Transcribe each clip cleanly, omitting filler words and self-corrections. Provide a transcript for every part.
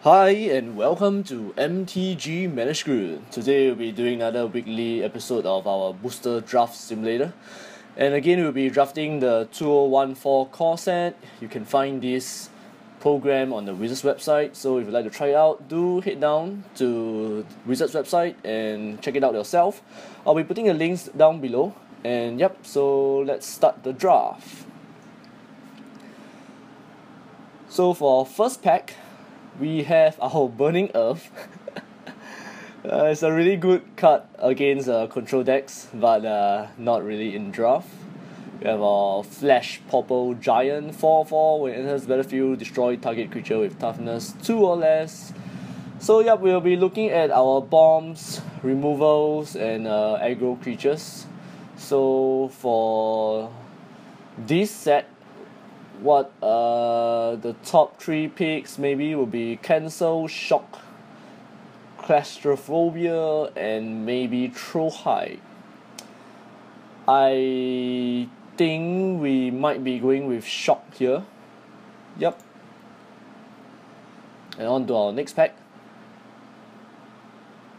Hi and welcome to MTG Manuscript. Today we'll be doing another weekly episode of our booster draft simulator. And again we'll be drafting the 2014 core set. You can find this program on the Wizards website. So if you'd like to try it out, do head down to Wizards website and check it out yourself. I'll be putting the links down below. And yep, so let's start the draft. So for our first pack, we have our Burning Earth. It's a really good card against control decks, but not really in draft. We have our Flash Purple Giant 4/4. When it enters the battlefield, destroy target creature with toughness 2 or less. So yep, we'll be looking at our bombs, removals, and aggro creatures. So for this set, what the top 3 picks maybe will be Cancel, Shock, Claustrophobia, and maybe Throw High. I think we might be going with Shock here. Yep. And on to our next pack.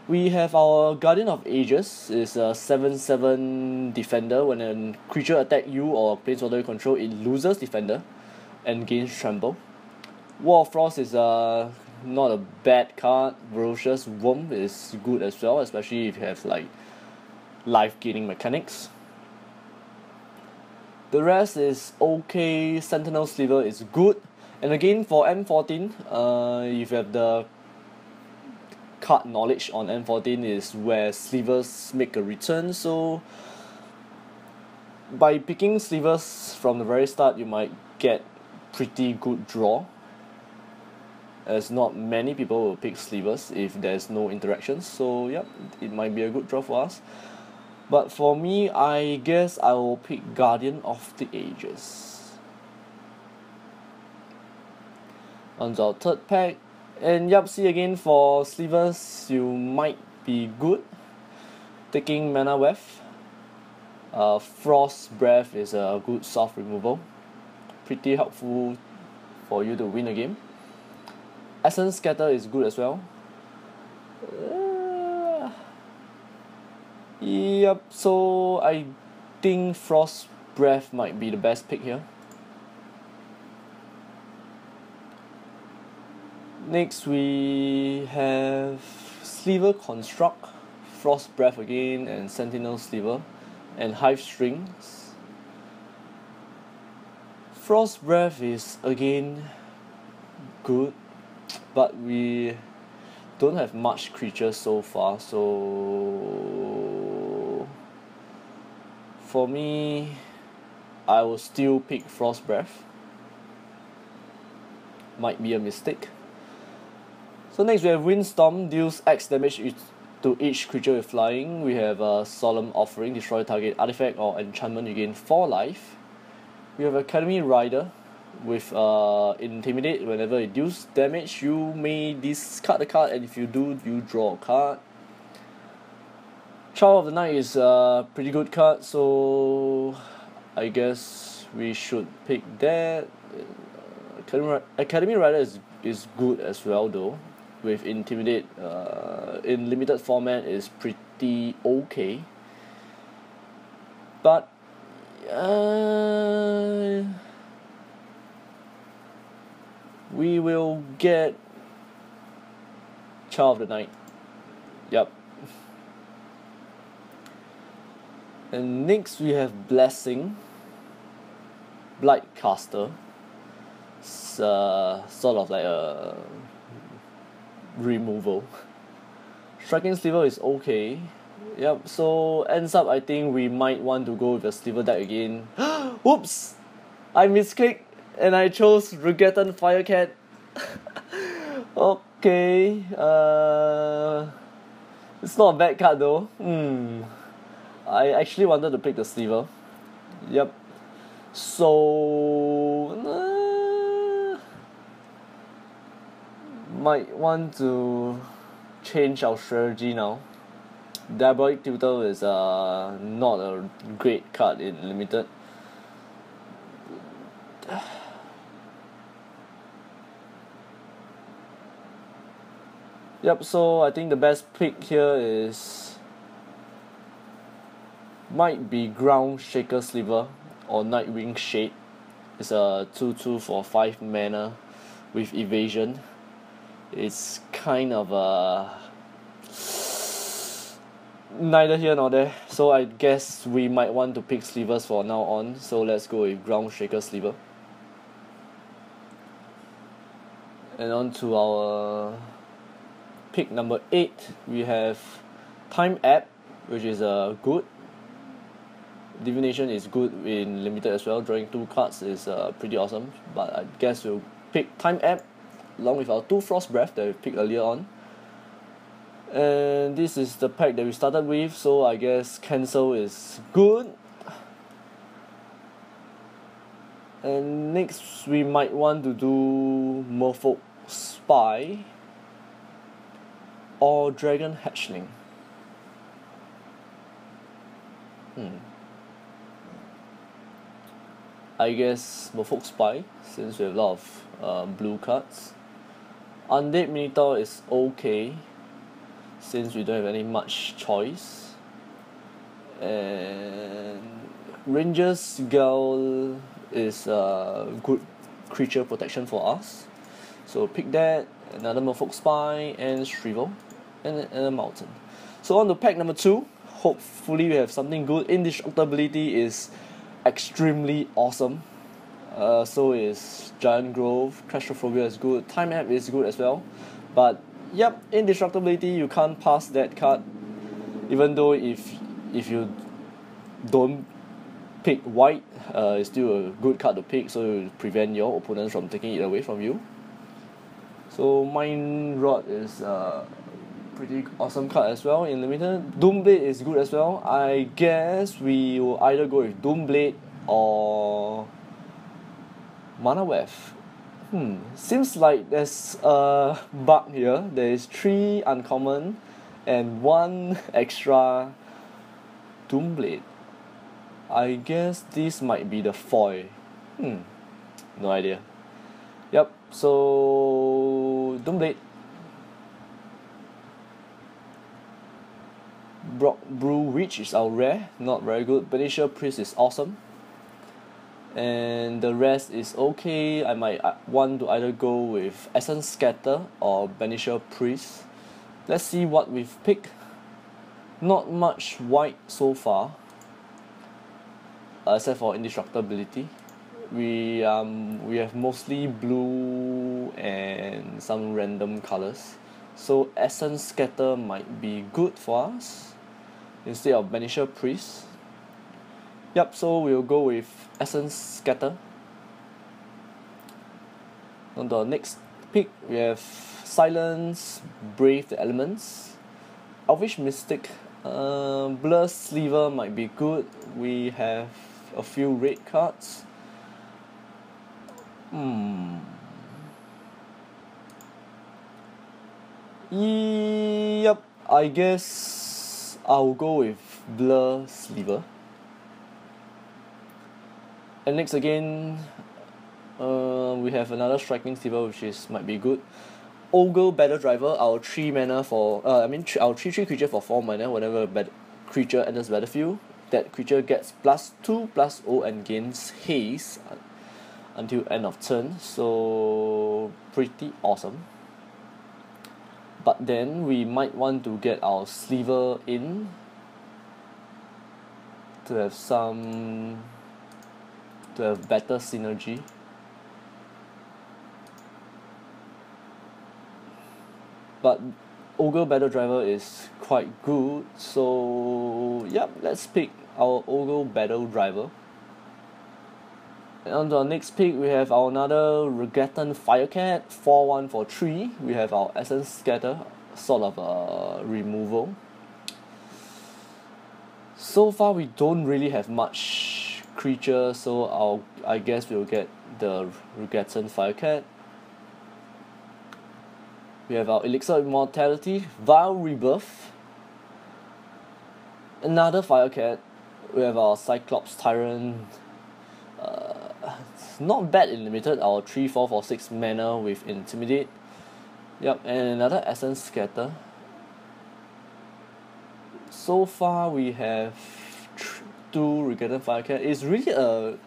We have our Guardian of Ages. It's a 7/7 defender. When a creature attack you or planeswalker you control, it loses defender and gains trample. War of Frost is not a bad card. Ferocious Worm is good as well, especially if you have like life gaining mechanics. The rest is okay. Sentinel Sliver is good. And again for M14, if you have the card knowledge on M14 is where slivers make a return, so by picking slivers from the very start you might get pretty good draw, as not many people will pick slivers if there's no interactions, so yep, it might be a good draw for us. But for me, I guess I will pick Guardian of the Ages. On to our third pack. And yep, see again for slivers, you might be good taking Mana Wave. Frost Breath is a good soft removal, pretty helpful for you to win a game. Essence Scatter is good as well. Yep, so I think Frost Breath might be the best pick here. Next we have Sliver Construct, Frost Breath again, and Sentinel Sliver, and Hive Strings. Frost Breath is again good, but we don't have much creatures so far, so for me, I will still pick Frost Breath. Might be a mistake. So next we have Windstorm, deals X damage to each creature with flying. We have a Solemn Offering, destroy target artifact or enchantment, you gain 4 life. We have Academy Rider with Intimidate. Whenever it deals damage, you may discard a card, and if you do, you draw a card. Child of the Night is a pretty good card, so I guess we should pick that. Academy Rider is good as well though. With Intimidate in limited format is pretty okay, but we will get Child of the Night. Yep. And next we have Blessing, Blightcaster. It's sort of like a removal. Striking Sliver is okay. Yep, so ends up I think we might want to go with a Sliver deck again. Oops! I misclicked and I chose Regaton Firecat. Okay, it's not a bad card though. I actually wanted to pick the Sliver. Yep. So might want to change our strategy now. Diabolic Tutor is not a great card in limited. Yep, so I think the best pick here might be Ground Shaker Sliver or Nightwing Shade. It's a 2/2 for 5 mana with evasion. It's kind of neither here nor there, so I guess we might want to pick slivers for now on, so let's go with Ground Shaker Sliver. And on to our pick number 8, we have Time App, which is good. Divination is good in limited as well. Drawing 2 cards is pretty awesome, but I guess we'll pick Time App along with our 2 Frost Breath that we picked earlier on. And this is the pack that we started with, so I guess Cancel is good. And next we might want to do Merfolk Spy or Dragon Hatchling. I guess Merfolk Spy, since we have a lot of blue cards. Undead Minotaur is okay, since we don't have any much choice. And Ranger's Gull is a good creature protection for us, so pick that. Another Merfolk Spy and Shrivel and a Mountain. So on to pack number 2. Hopefully we have something good. Indestructibility is extremely awesome. So is Giant Grove. Claustrophobia is good. Time App is good as well. But yep, Indestructibility, you can't pass that card. Even though if you don't pick white, it's still a good card to pick, so it will prevent your opponents from taking it away from you. So Mind Rod is a pretty awesome card as well in limited. Doomblade is good as well. I guess we will either go with Doomblade or Mana Wave. Seems like there's a bug here. There is 3 uncommon and 1 extra Doomblade. I guess this might be the foil. No idea. Yep, so Doomblade. Brew Witch is our rare, not very good. Banisher Priest is awesome. And the rest is okay. I might want to either go with Essence Scatter or Banisher Priest. Let's see what we've picked. Not much white so far, except for Indestructibility. We have mostly blue and some random colors, so Essence Scatter might be good for us instead of Banisher Priest. Yep, so we'll go with Essence Scatter. On the next pick, we have Silence, Brave the Elements, Elvish Mystic. Blur Sliver might be good. We have a few red cards. Yep, I guess I'll go with Blur Sliver. And next again, we have another Striking Sliver, which might be good. Ogre Battle Driver, our 3 mana for our 3/3 creature for 4 mana. Whenever a creature enters battlefield, that creature gets +2/+0 and gains haste until end of turn. So pretty awesome. But then we might want to get our Sliver in to have better synergy. But Ogre Battle Driver is quite good, so yep, let's pick our Ogre Battle Driver. And on to our next pick, we have our another Regaton Firecat, 4/1 for 3. We have our Essence Scatter, sort of a removal. So far we don't really have much creature, so I guess we'll get the Regaton Firecat. We have our Elixir of Immortality, Vile Rebirth, another Firecat. We have our Cyclops Tyrant. It's not bad in limited, our 3/4 for 6 mana with Intimidate. Yep, and another Essence Scatter. So far we have two Regatta Firecat. It's really a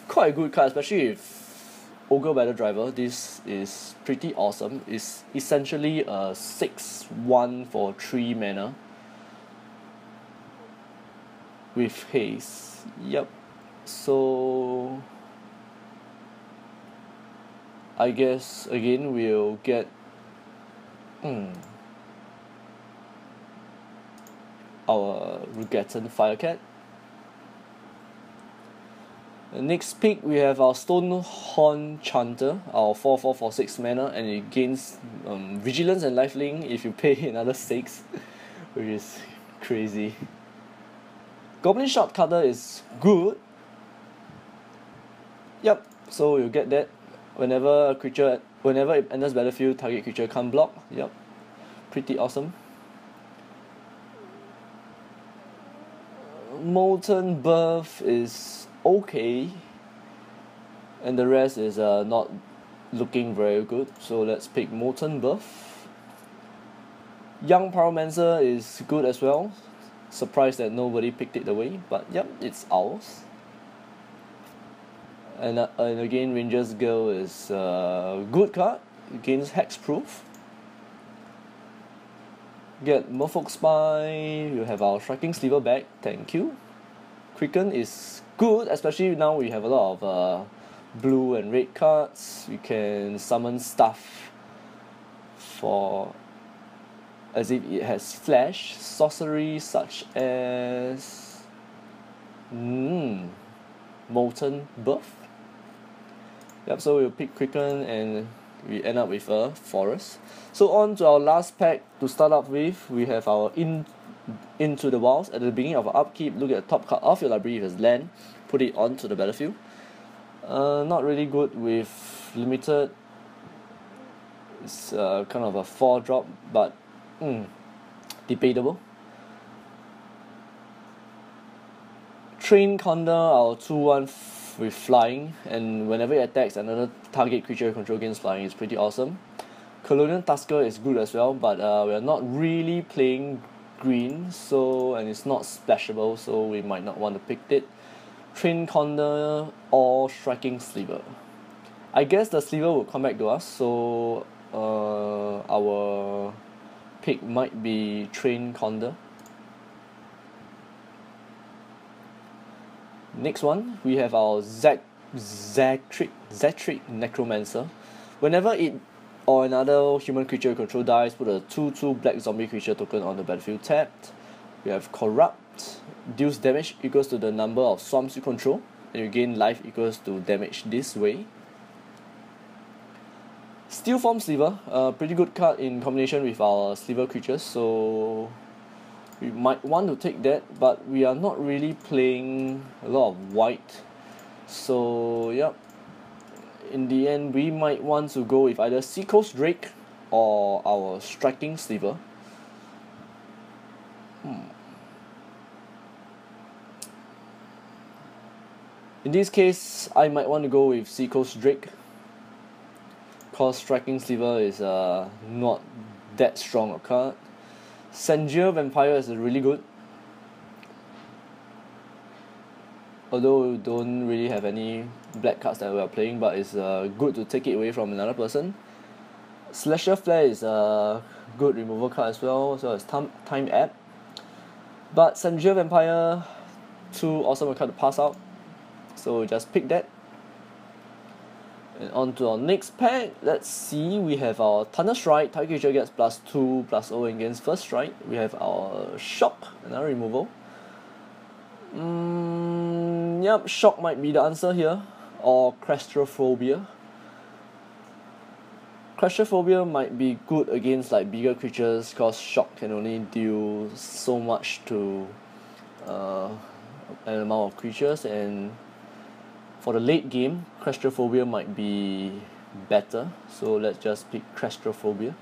quite a good card, especially if Ogre Battle Driver. This is pretty awesome. It's essentially a 6/1 for 3 mana with haste. Yep. So I guess again we'll get our Regattan Firecat. Next pick we have our Stonehorn Chanter, our 4/4 for 6 mana, and it gains Vigilance and Lifelink if you pay another 6, which is crazy. Goblin Shotcutter is good. Yep, so you get that. Whenever it enters battlefield, target creature can't block. Yep, pretty awesome. Molten Birth is okay, and the rest is not looking very good, so let's pick Molten Birth. Young Pyromancer is good as well. Surprised that nobody picked it away, but yep, it's ours. And again, Ranger's Girl is a good card against Hexproof. Get Merfolk Spy, you have our Striking Sliver back, thank you. Kraken is good, especially now we have a lot of blue and red cards. We can summon stuff for as if it has flash, sorcery such as Molten Birth. Yep, so we'll pick Kraken and we end up with a Forest. So on to our last pack to start off with, we have our Into the Wilds. At the beginning of our upkeep, look at the top card of your library if it's land, put it onto the battlefield. Not really good with limited. It's kind of a 4-drop, but debatable. Train Condor, our 2/1 with flying, and whenever it attacks another target creature you control against flying, it's pretty awesome. Colonial Tusker is good as well, but we are not really playing green, and it's not splashable, so we might not want to pick it. Train Condor or Striking Sliver. I guess the Sliver will come back to us, so our pick might be Train Condor. Next one, we have our Zetric Necromancer. Whenever it or another human creature you control dies, put a 2/2 black zombie creature token on the battlefield tapped. We have Corrupt, deals damage equals to the number of swamps you control, and you gain life equals to damage this way. Steelform Sliver, a pretty good card in combination with our Sliver creatures, so we might want to take that, but we are not really playing a lot of white, so yep, in the end we might want to go with either Seacoast Drake or our Striking Sliver. In this case, I might want to go with Seacoast Drake, cause Striking Sliver is not that strong a card. Sanjir Vampire is really good, although we don't really have any black cards that we are playing, but it's good to take it away from another person. Slasher Flare is a good removal card as well as Time App. But Sanjir Vampire, too awesome a card to pass out, so we just pick that. And on to our next pack, let's see, we have our Thunder Strike, target creature gets +2/+0 against first strike. We have our Shock, another removal. Yep, Shock might be the answer here, or Claustrophobia. Claustrophobia might be good against like bigger creatures, cause Shock can only deal so much to an amount of creatures, and for the late game, Claustrophobia might be better, so let's just pick Claustrophobia.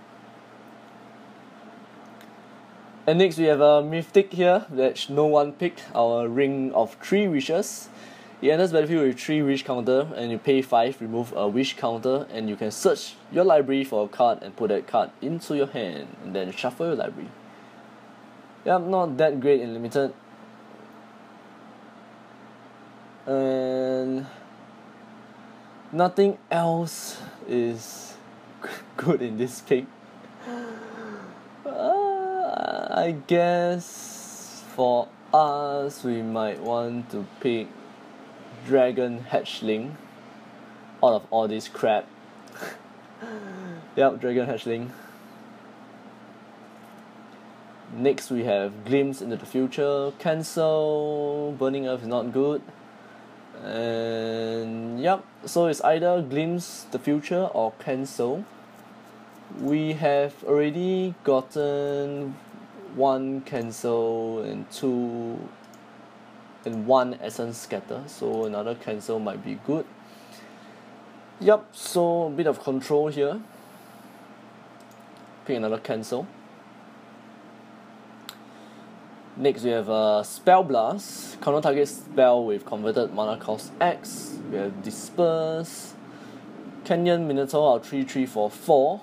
And next we have a Mythic here that no one picked, our Ring of 3 Wishes. It enters battlefield with 3 wish counter, and you pay 5, remove a wish counter, and you can search your library for a card and put that card into your hand, and then shuffle your library. Yep, not that great in limited. And nothing else is good in this pick. I guess for us, we might want to pick Dragon Hatchling out of all this crap. Yep, Dragon Hatchling. Next we have Glimpse into the Future, cancel, Burning Earth is not good. And yep, so it's either Glimpse the Future or cancel. We have already gotten 1 cancel and 2 and 1 essence scatter, so another cancel might be good. Yep, so a bit of control here. Pick another cancel. Next we have Spell Blast, counter target spell with converted mana cost X. We have Disperse, Canyon Minotaur, our 3/3 for 4.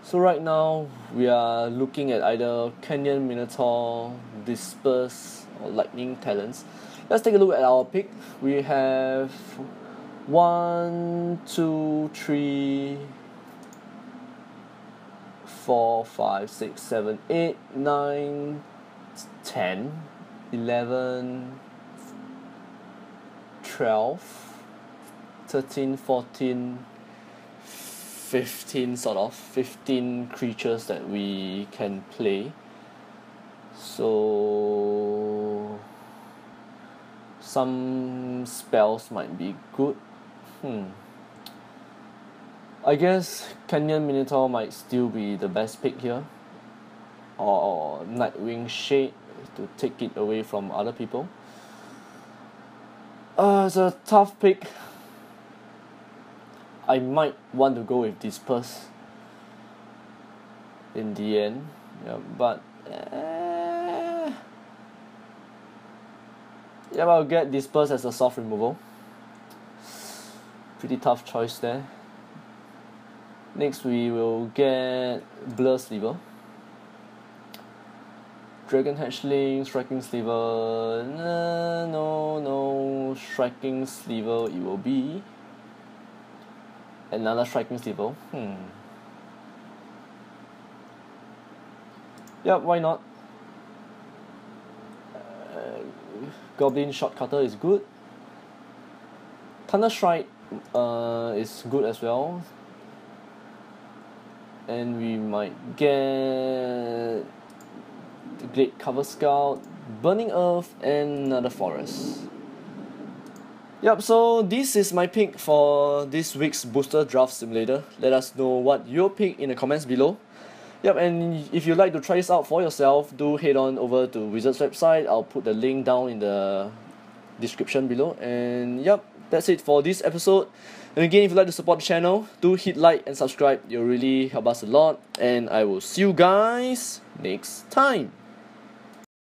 So right now we are looking at either Canyon Minotaur, Disperse, or Lightning Talents. Let's take a look at our pick. We have 1, 2, 3, 4, 5, 6, 7, 8, 9, 10, 11, 12, 13, 14, 15 creatures that we can play. So some spells might be good. I guess Canyon Minotaur might still be the best pick here, or Nightwing Shade to take it away from other people. It's a tough pick. I might want to go with Disperse in the end, yeah, but yeah, I'll get Disperse as a soft removal. Pretty tough choice there. Next we will get Blur Sliver, Dragon Hatchling, Striking Sliver. No, Striking Sliver it will be. Another Striking Sliver. Yep, why not? Goblin Shotcutter is good. Thunder Strike is good as well. And we might get the Glade Cover Scout, Burning Earth, and another Forest. Yep, so this is my pick for this week's Booster Draft Simulator. Let us know what your pick in the comments below. Yep, and if you'd like to try this out for yourself, do head on over to Wizard's website. I'll put the link down in the description below. And yep, that's it for this episode. And again, if you'd like to support the channel, do hit like and subscribe. You'll really help us a lot. And I will see you guys next time.